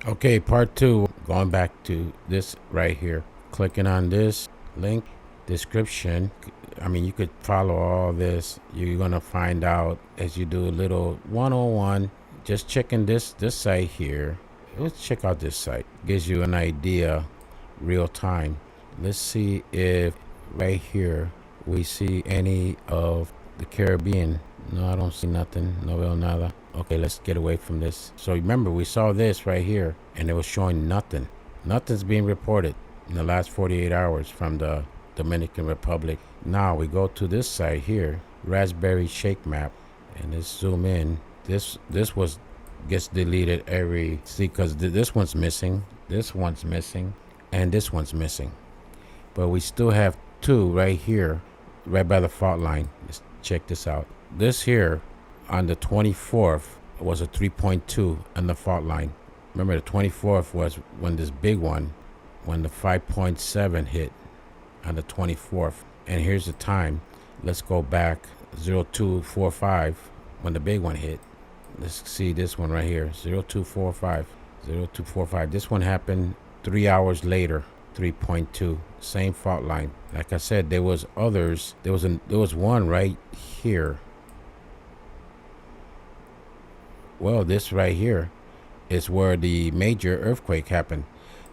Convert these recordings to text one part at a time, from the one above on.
Okay, part two, going back to this right here. Clicking on this link, description. I mean, you could follow all this. You're going to find out as you do a little 101. Just checking this site here. Let's check out this site. Gives you an idea real time. Let's see if right here we see any of the Caribbean. No, I don't see nothing. No veo nada. Okay, let's get away from this. So remember, we saw this right here, and it was showing nothing. Nothing's being reported in the last 48 hours from the Dominican Republic. Now we go to this site here, Raspberry Shake Map, and let's zoom in. This was gets deleted every because this one's missing, this one's missing, and this one's missing. But we still have two right here, right by the fault line. Let's check this out. This here on the 24th was a 3.2 on the fault line. Remember, the 24th was when this big one, when the 5.7 hit on the 24th. And here's the time. Let's go back 0245 when the big one hit. Let's see this one right here, 0245. This one happened 3 hours later, 3.2, same fault line. Like I said, there was others. There was one right here. Well, this right here is where the major earthquake happened.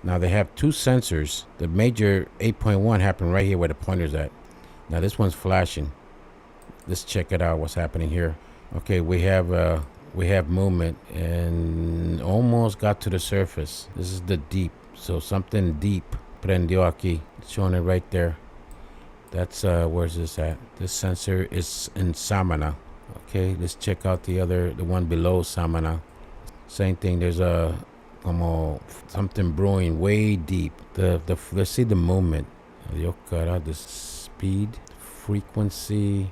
Now they have two sensors. The major 8.1 happened right here where the pointer's at. Now this one's flashing. Let's check it out. What's happening here? Okay, we have movement and almost got to the surface. This is the deep. So something deep prendió aquí. It's showing it right there. That's where's this at? This sensor is in Samana. Okay, let's check out the one below Samana. Same thing. There's something brewing way deep. Let's see the movement. The speed, frequency.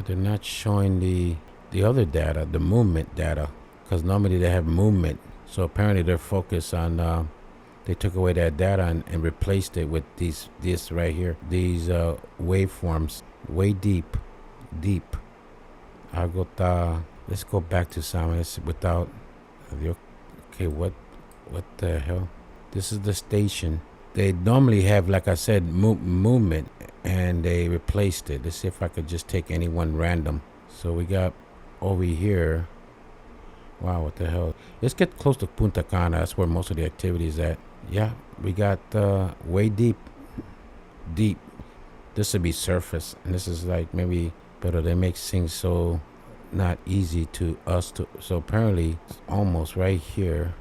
They're not showing the other data, the movement data, because normally they have movement. So apparently they're focused on. They took away that data and replaced it with this right here. These waveforms, way deep. Agota. Let's go back to Samana. Without. Okay, what the hell? This is the station. They normally have, like I said, movement, and they replaced it. Let's see if I could just take any one random. So we got over here. Wow, what the hell? Let's get close to Punta Cana. That's where most of the activity is at. Yeah, we got way deep. This would be surface, and this is like maybe, but they make things so not easy to us to. So apparently, it's almost right here.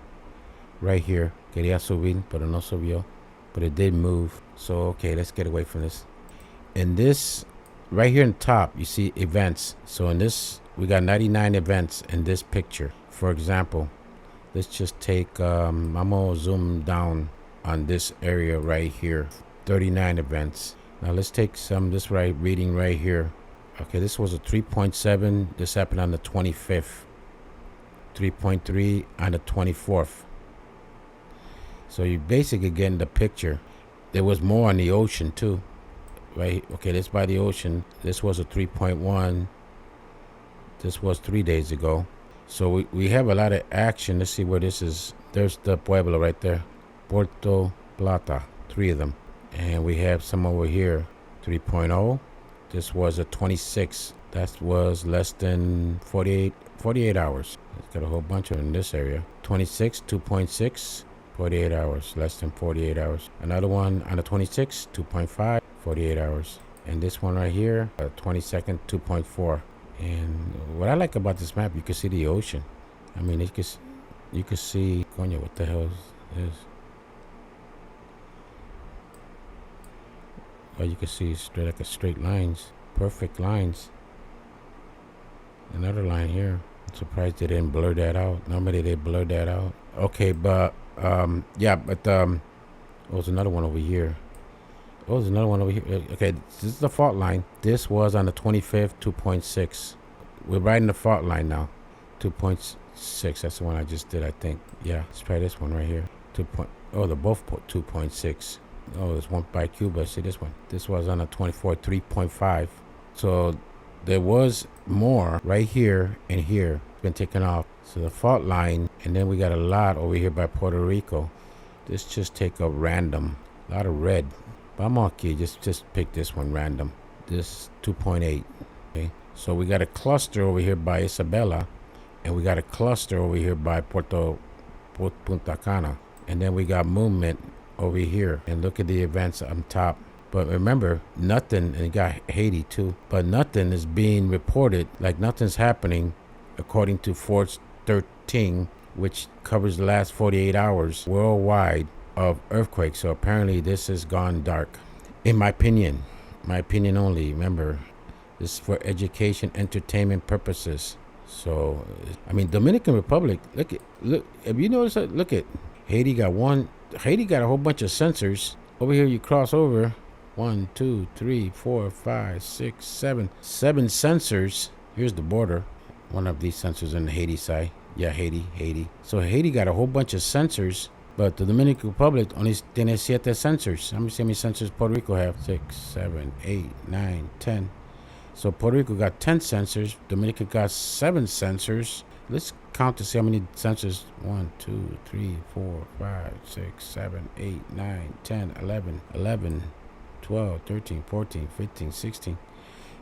Quería subir, pero no subió, but it did move. So okay, let's get away from this. And this right here in top, you see events. So in this, we got 99 events in this picture. For example, let's just take, I'm gonna zoom down on this area right here. 39 events. Now let's take this reading right here. Okay, this was a 3.7. This happened on the 25th. 3.3 on the 24th. So you basically getting the picture. There was more on the ocean too. Right, okay, this by the ocean. This was a 3.1. This was 3 days ago. So we have a lot of action. Let's see where this is. There's the Pueblo right there. Puerto Plata, 3 of them. And we have some over here, 3.0. This was a 26. That was less than 48 hours. It's got a whole bunch of them in this area. 26, 2.6, 48 hours, less than 48 hours. Another one on the 26, 2.5. 48 hours. And this one right here, 22nd, 2.4. And what I like about this map, you can see the ocean. I mean, you can see, coño, what the hell is this? Well, you can see straight lines, perfect lines. Another line here. I'm surprised they didn't blur that out. Normally they blur that out. Okay, but there's another one over here. Oh, there's another one over here. Okay, this is the fault line. This was on the 25th, 2.6. We're right in the fault line now. 2.6. That's the one I just did, I think. Yeah, let's try this one right here. They're both 2.6. Oh, there's one by Cuba. See this one. This was on the 24th, 3.5. So there was more right here and here. Been taken off. So the fault line And then we got a lot over here by Puerto Rico. This just take a random, a lot of red. Vamos aquí, just pick this one random. This 2.8. Okay. So we got a cluster over here by Isabela, and we got a cluster over here by Punta Cana. And then we got movement over here. And look at the events on top. But remember, nothing, and you got Haiti too, but nothing is being reported, like nothing's happening according to Force 13, which covers the last 48 hours worldwide of earthquakes. So apparently this has gone dark. In my opinion only. Remember, this is for education, entertainment purposes. So, I mean, Dominican Republic, look, if you notice that, look at, Haiti got a whole bunch of sensors. Over here you cross over, 1, 2, 3, 4, 5, 6, 7 sensors. Here's the border. One of these sensors on the Haiti side. Yeah, Haiti. So Haiti got a whole bunch of sensors, but the Dominican Republic only tiene 7 sensors. How many sensors Puerto Rico have? 6, 7, 8, 9, 10. So Puerto Rico got 10 sensors. Dominican got 7 sensors. Let's count to see how many sensors. 1, 2, 3, 4, 5, 6, 7, 8, 9, 10, 11, 12, 13, 14, 15, 16.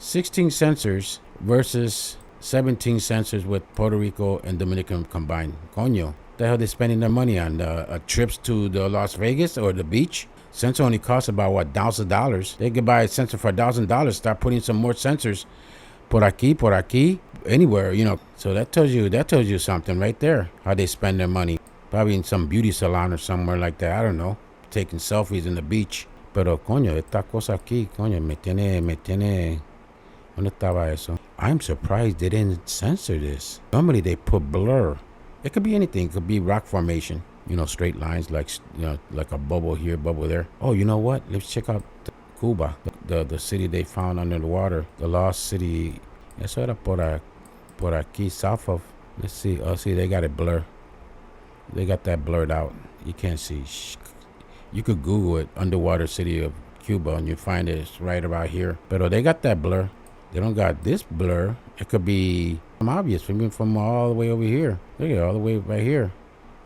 16 sensors versus 17 sensors with Puerto Rico and Dominican combined. Coño, the hell they spending their money on? Trips to the Las Vegas or the beach? Sensor only costs about what, $1,000. They could buy a sensor for $1,000. Start putting some more sensors. Por aquí, anywhere, you know. So that tells you something right there. How they spend their money. Probably in some beauty salon or somewhere like that. I don't know. Taking selfies in the beach. Pero coño, esta cosa aquí, coño, me tiene. ¿Dónde estaba eso? I'm surprised they didn't censor this. Normally they put blur. It could be anything. It could be rock formation. You know, straight lines, like, you know, like a bubble here, bubble there. Oh, you know what? Let's check out Cuba, the city they found under the water, the lost city. Eso era por aquí, south of. Let's see. Oh, see, they got it blur. They got that blurred out. You can't see. You could Google it, underwater city of Cuba, and you find it. It's right about here. But they got that blur. They don't got this blur. It could be obvious from all the way over here. Look at it, all the way right here.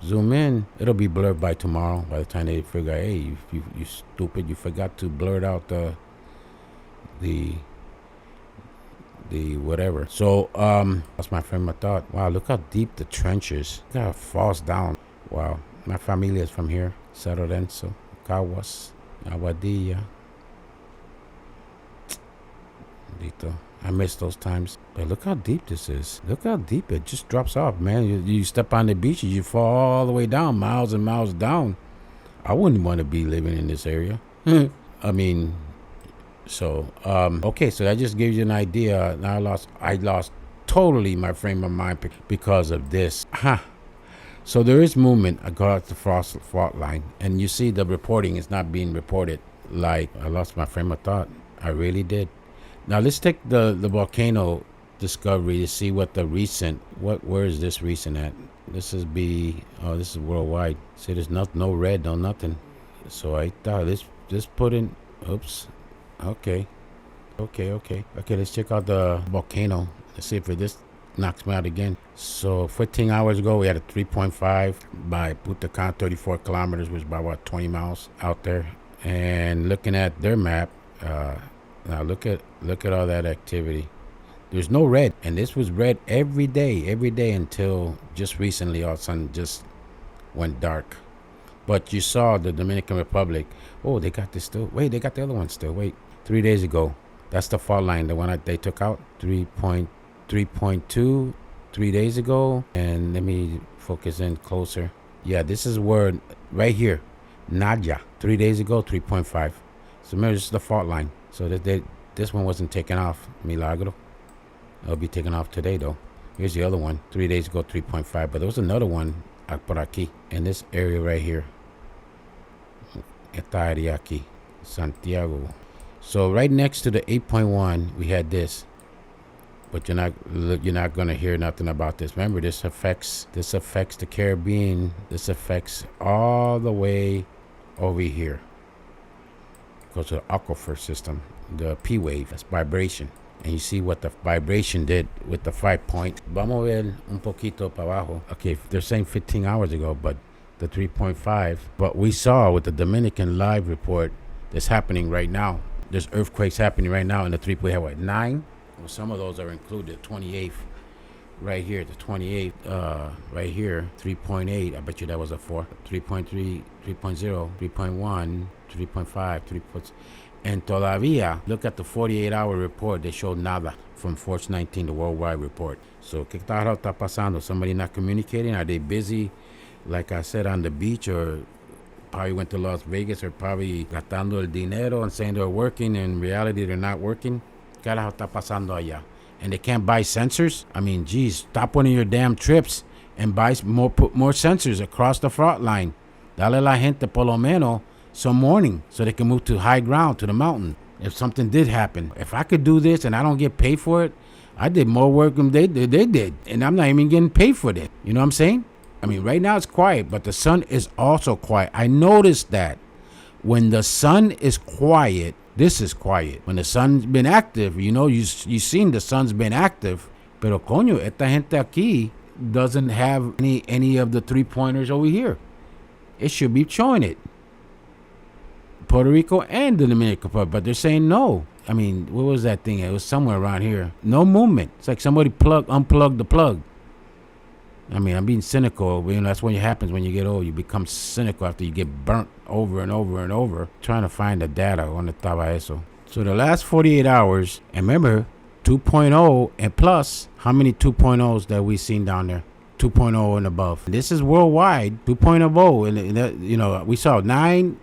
Zoom in, it'll be blurred by tomorrow. By the time they figure, hey, you stupid, you forgot to blur out the whatever. So that's my frame of thought. Wow, look how deep the trench is. Look how it falls down. Wow, my familia is from here. San Lorenzo, Caguas, Aguadilla. Lito. I miss those times. But look how deep this is. Look how deep it just drops off, man. You step on the beach, you fall all the way down, miles and miles down. I wouldn't want to be living in this area. I mean, so okay, so that just gives you an idea. Now I lost totally my frame of mind because of this. So there is movement across the fault line, and you see the reporting is not being reported. Like, I lost my frame of thought. I really did. Now let's take the volcano discovery to see what the recent, where is this recent at? This is this is worldwide. See, there's no red, no nothing. So I thought let's put in, oops. Okay, let's check out the volcano. Let's see if this knocks me out again. So 15 hours ago, we had a 3.5 by Punta Cana, 34 kilometers, which is about what, 20 miles out there. And looking at their map, now look at all that activity. There's no red, and this was red every day until just recently. All of a sudden, just went dark. But you saw the Dominican Republic. Oh, they got this still. Wait, they got the other one still. Wait, 3 days ago. That's the fault line, the one that they took out. 3.2 3 days ago. And let me focus in closer. Yeah, this is where right here, Nadia. 3 days ago, 3.5. So remember, this is the fault line. So this one wasn't taken off. Milagro. It'll be taken off today, though. Here's the other one. 3 days ago, 3.5. But there was another one por aquí, in this area right here. Esta área aquí, Santiago. So right next to the 8.1, we had this. But you're not gonna hear nothing about this. Remember, this affects the Caribbean. This affects all the way over here. Goes to the aquifer system, the P wave, that's vibration. and you see what the vibration did with the 5 point. Vamos a ver un poquito para abajo. Okay, they're saying 15 hours ago, but the 3.5. But we saw with the Dominican live report that's happening right now. There's earthquakes happening right now in the 3.9. Well, some of those are included. 28th. Right here, the 28th, right here, 3.8. I bet you that was a 4. 3.3, 3.0, 3.1, 3.5, 3. And todavía, look at the 48-hour report. They showed nada from Force 19, the worldwide report. So, ¿qué está pasando? Somebody not communicating? Are they busy, like I said, on the beach, or probably went to Las Vegas, or probably gastando el dinero and saying they're working, and in reality they're not working? ¿Qué está pasando allá? And they can't buy sensors? I mean, geez, stop one of your damn trips and buy put more sensors across the front line. Dale la gente por lo menos some warning so they can move to high ground, to the mountain, if something did happen. If I could do this and I don't get paid for it, I did more work than they did, and I'm not even getting paid for it. You know what I'm saying? I mean, right now it's quiet, but the sun is also quiet. I noticed that when the sun is quiet, this is quiet. When the sun's been active, you know, you've seen the sun's been active. Pero coño, esta gente aquí doesn't have any of the 3-pointers over here. It should be showing it. Puerto Rico and the Dominican Republic, but they're saying no. I mean, what was that thing? It was somewhere around here. No movement. It's like somebody unplugged the plug. I mean, I'm being cynical. You know, that's what happens when you get old. You become cynical after you get burnt over and over and over. Trying to find the data on the estaba eso. So the last 48 hours, and remember, 2.0 and plus, how many 2.0s that we seen down there? 2.0 and above. This is worldwide, 2.0, and you know, we saw 9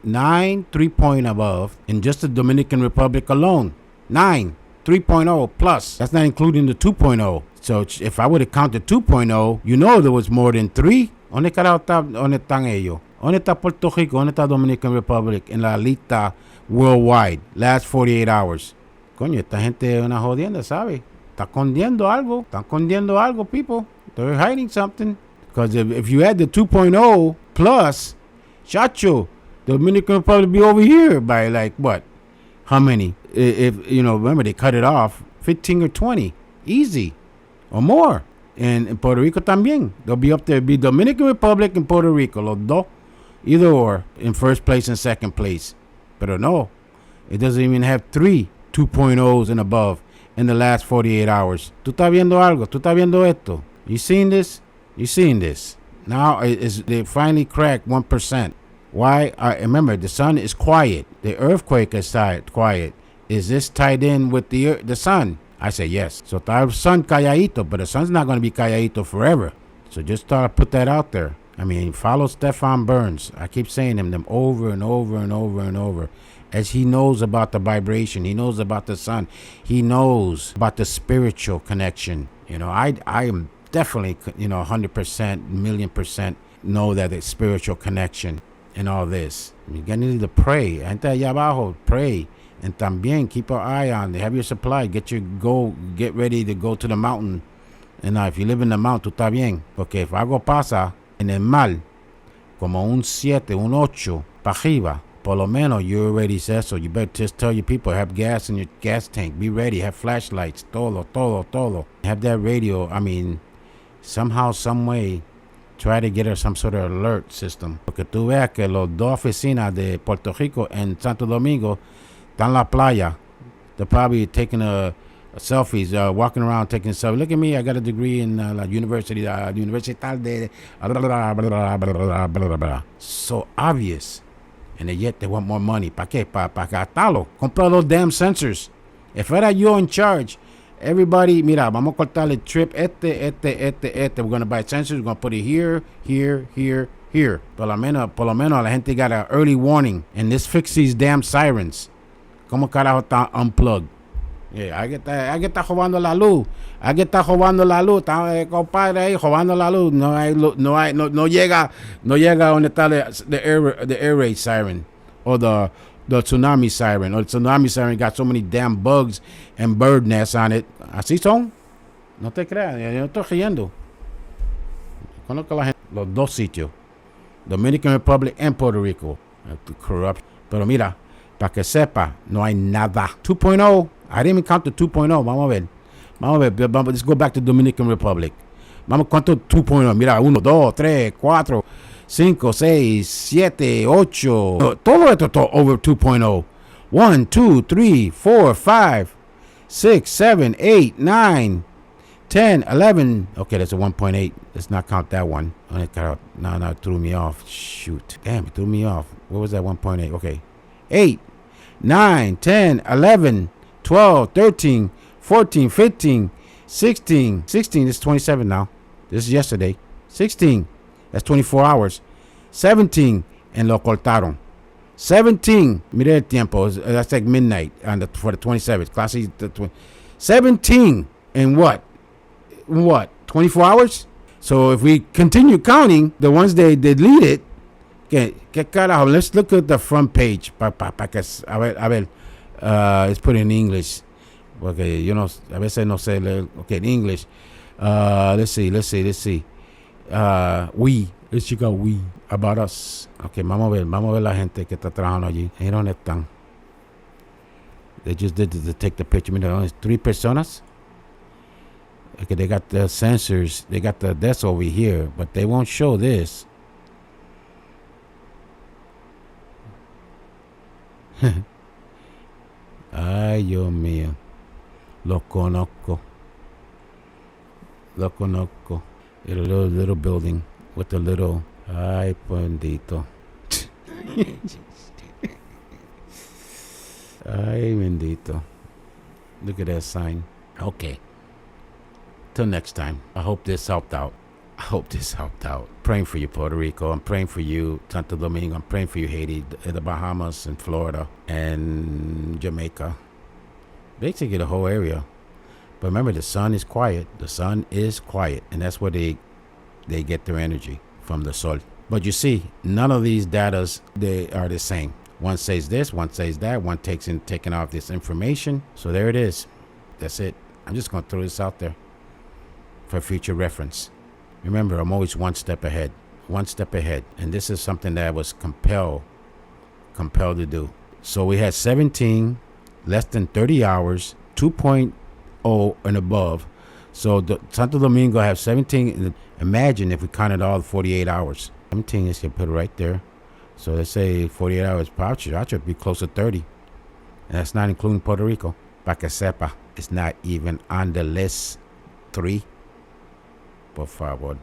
3 above in just the Dominican Republic alone. 9 3.0 plus. That's not including the 2.0. So if I would have counted 2.0, you know there was more than 3. ¿Dónde están ellos? ¿Dónde está Puerto Rico? ¿Dónde está Dominican Republic? En la lista worldwide, last 48 hours. Coño, esta gente es una jodienda, ¿sabe? Está escondiendo algo. Están escondiendo algo, people. They're hiding something. Because if you add the 2.0 plus, chacho, the Dominican Republic be over here by like what? How many? If you know, remember they cut it off 15 or 20, easy, or more. And in Puerto Rico también, they'll be up there. Be Dominican Republic and Puerto Rico, los dos, either or, in first place and second place. But no, it doesn't even have 3 2.0s and above in the last 48 hours. ¿Tú estás viendo algo? ¿Tú estás viendo esto? You seen this? You seen this? Now they finally cracked 1%. Why? Remember, the sun is quiet. The earthquake is quiet. Is this tied in with the sun? I say yes. So the sun calladito, but the sun's not going to be calladito forever. So just thought I'd put that out there. I mean, follow Stefan Burns. I keep saying them over and over and over and over. As he knows about the vibration, he knows about the sun, he knows about the spiritual connection. You know, I am definitely, you know, 100%, million% know that it's spiritual connection and all this. You need to pray. Gente allá abajo, pray. And también keep an eye on it. Have your supply. Get ready to go to the mountain. And if you live in the mountain, tú está bien. Porque if algo pasa en el mar, como un 7, un 8, para arriba, por lo menos you already said so. You better just tell your people, have gas in your gas tank. Be ready. Have flashlights. Todo. Have that radio. I mean, somehow, some way, try to get her some sort of alert system. Porque tú veas que los dos oficinas de Puerto Rico and Santo Domingo están en la playa. They're probably taking selfies, walking around taking selfies. Look at me, I got a degree in la Universidad de... So obvious. And yet they want more money. ¿Para qué? Para gastarlo. Compra those damn sensors. If era yo in charge, everybody, mira, vamos a cortar el trip. We're going to buy sensors. We're going to put it here. Por lo menos la gente got an early warning. And this fix these damn sirens. ¿Cómo carajo está unplugged? Yeah, hay que estar robando la luz. Está compadre ahí robando la luz. No llega donde está the air raid siren or the tsunami siren. Or the tsunami siren got so many damn bugs and bird nests on it. Así son. No te creas, yo no estoy riendo. Conozco la gente, los dos sitios, Dominican Republic and Puerto Rico. Corrupt. Pero mira, para que sepa, no hay nada. 2.0 I didn't even count the 2.0. Vamos a ver. Let's go back to Dominican Republic. Vamos, ¿cuánto 2.0? Mira, 1, 2, 3, 4, 5, 6, 7, 8. Todo esto over 2.0. 1, 2, 3, 4, 5, 6, 7, 8, 9, 10, 11. Okay, that's a 1.8. Let's not count that one. No, it threw me off. Shoot. Damn, it threw me off. What was that 1.8? Okay. 8, 9, 10, 11, 12, 13, 14, 15, 16. 16 is 27 now. This is yesterday. 16. That's 24 hours. 17. And lo cortaron. 17. Mire el tiempo. That's like midnight for the 27th. Classy. 17. And what? 24 hours? So if we continue counting, the ones they deleted, que carajo, let's look at the front page. A ver, let's put it in English. Okay, a veces no sé leer. Okay, in English. Let's see. Let's check out we. About us. Okay, vamos a ver la gente que está trabajando allí. Ahí donde están. They just did to take the picture. Mira, only 3 personas. Okay, they got the sensors. They got that's over here, but they won't show this. Ay, Dios mío. Lo conozco. A little building with a little. Ay, bendito. Ay, bendito. Look at that sign. Okay. Till next time. I hope this helped out. Praying for you, Puerto Rico. I'm praying for you, Santo Domingo. I'm praying for you, Haiti, the Bahamas, and Florida, and Jamaica. Basically, the whole area. But remember, the sun is quiet. And that's where they get their energy, from the sol. But you see, none of these datas, they are the same. One says this, one says that, one taking off this information. So there it is. That's it. I'm just going to throw this out there for future reference. Remember, I'm always one step ahead. And this is something that I was compelled to do. So we had 17, less than 30 hours, 2.0 and above. So Santo Domingo have 17. Imagine if we counted all the 48 hours. 17 is going to put it right there. So let's say 48 hours. I should be close to 30. And that's not including Puerto Rico. Pa que sepa, it's not even on the list 3. Por favor.